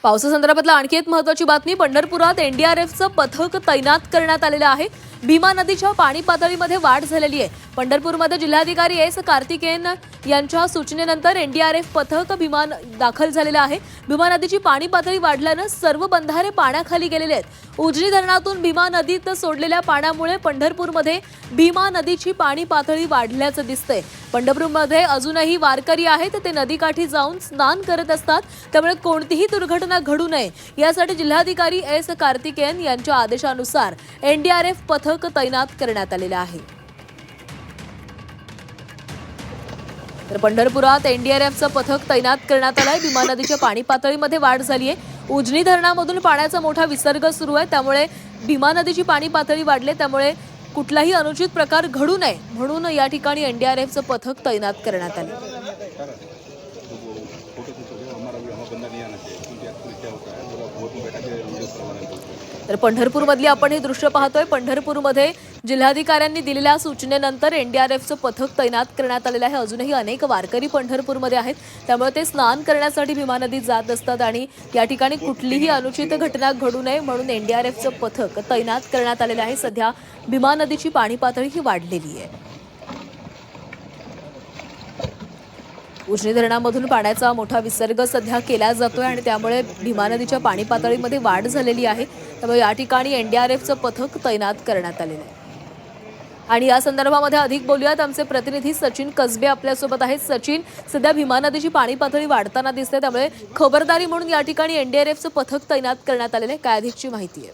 पावसासंदर्भातला आणखी एक महत्त्वाची बातमी. पंढरपुरात एनडीआरएफचं पथक तैनात करण्यात आलेलं आहे. भीमा नदीच्या पाणी पातळीमध्ये वाढ झालेली आहे. पंढरपूरमध्ये जिल्हाधिकारी एस कार्तिकेयन यांच्या सूचनेनंतर एनडीआरएफ पथक भीमा दाखल झालेलं आहे. भीमा नदीची पाणी पातळी वाढल्यानं सर्व बंधारे पाण्याखाली गेलेले आहेत. उजनी धरणातून भीमा नदीत सोडलेल्या पाण्यामुळे पंढरपूरमध्ये भीमा नदीची पाणी पातळी वाढल्याचं दिसतंय. पंढरपूरमध्ये अजूनही वारकरी आहेत, ते नदीकाठी जाऊन स्नान करत असतात. त्यामुळे कोणतीही दुर्घटना घडू नये यासाठी जिल्हाधिकारी एस कार्तिकेयन यांच्या आदेशानुसार एनडीआरएफ पथक तैनात करण्यात आलेलं आहे. तर पंढरपुरात एनडीआरएफचं पथक तैनात करण्यात आलंय. भीमा नदीच्या पाणी पातळीमध्ये वाढ झाली आहे. उजनी धरणामधून पाण्याचा मोठा विसर्ग सुरू आहे. त्यामुळे भीमा नदीची पाणी पातळी वाढली, त्यामुळे कुठलाही अनुचित प्रकार घडू नये म्हणून या ठिकाणी एनडीआरएफचं पथक तैनात करण्यात आले. तर पंढरपूरमधली आपण हे दृश्य पाहतोय. पंढरपूरमध्ये जिल्हाधिकाऱ्यांनी दिलेल्या सूचनेनंतर एनडीआरएफचं पथक तैनात करण्यात आलेलं आहे. अजूनही अनेक वारकरी पंढरपूरमध्ये आहेत, त्यामुळे ते स्नान करण्यासाठी भीमा नदीत जात असतात आणि या ठिकाणी कुठलीही अनुचित घटना घडू नये म्हणून एनडीआरएफचं पथक तैनात करण्यात आलेलं आहे. सध्या भीमा नदीची पाणी पातळी ही वाढलेली आहे. उजनी धरणामधून पाण्याचा मोठा विसर्ग सध्या केला जातोय आणि त्यामुळे भीमा नदीच्या पाणी पातळीमध्ये वाढ झालेली आहे. त्यामुळे या ठिकाणी एनडीआरएफचं पथक तैनात करण्यात आलेलं आहे. आणि या संदर्भामध्ये अधिक बोलूयात. आमचे प्रतिनिधी सचिन कसबे आपल्यासोबत आहेत. सचिन, सध्या भीमा नदीची पाणी पातळी वाढताना दिसते, त्यामुळे खबरदारी म्हणून या ठिकाणी एनडीआरएफचं पथक तैनात करण्यात आलेलं आहे. काय अधिकची माहिती आहे?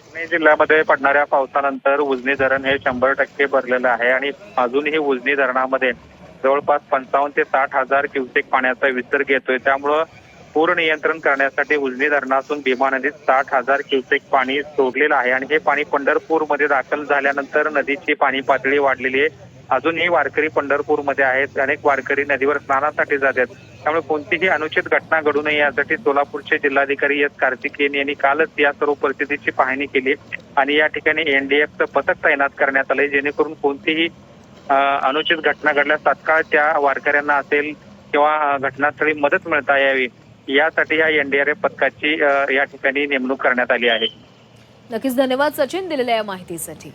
पुणे जिल्ह्यामध्ये पडणाऱ्या पावसानंतर उजनी धरण हे 100% भरलेलं आहे आणि अजूनही उजनी धरणामध्ये जवळपास 55 ते 60 हजार क्युसेक पाण्याचा विसर्ग येतोय. त्यामुळं पूर नियंत्रण करण्यासाठी उजनी धरणातून भीमा नदीत 60 हजार क्युसेक पाणी सोडलेलं आहे आणि हे पाणी पंढरपूरमध्ये दाखल झाल्यानंतर नदीची पाणी पातळी वाढलेली आहे. अजूनही वारकरी पंढरपूरमध्ये आहेत. अनेक वारकरी नदीवर स्नानासाठी जातात. त्यामुळे कोणतीही अनुचित घटना घडू नये यासाठी सोलापूरचे जिल्हाधिकारी एस कार्तिकेयन यांनी कालच या सर्व परिस्थितीची पाहणी केली आणि या ठिकाणी एनडीएफचं पथक तैनात करण्यात आलंय, जेणेकरून कोणतीही अनुचित घटना घडल्यास तात्काळ त्या वारकऱ्यांना असेल किंवा घटनास्थळी मदत मिळता यावी यासाठी या एनडीआरएफ पथकाची या ठिकाणी नेमणूक करण्यात आली आहे. नक्कीच धन्यवाद सचिन दिलेल्या या माहितीसाठी.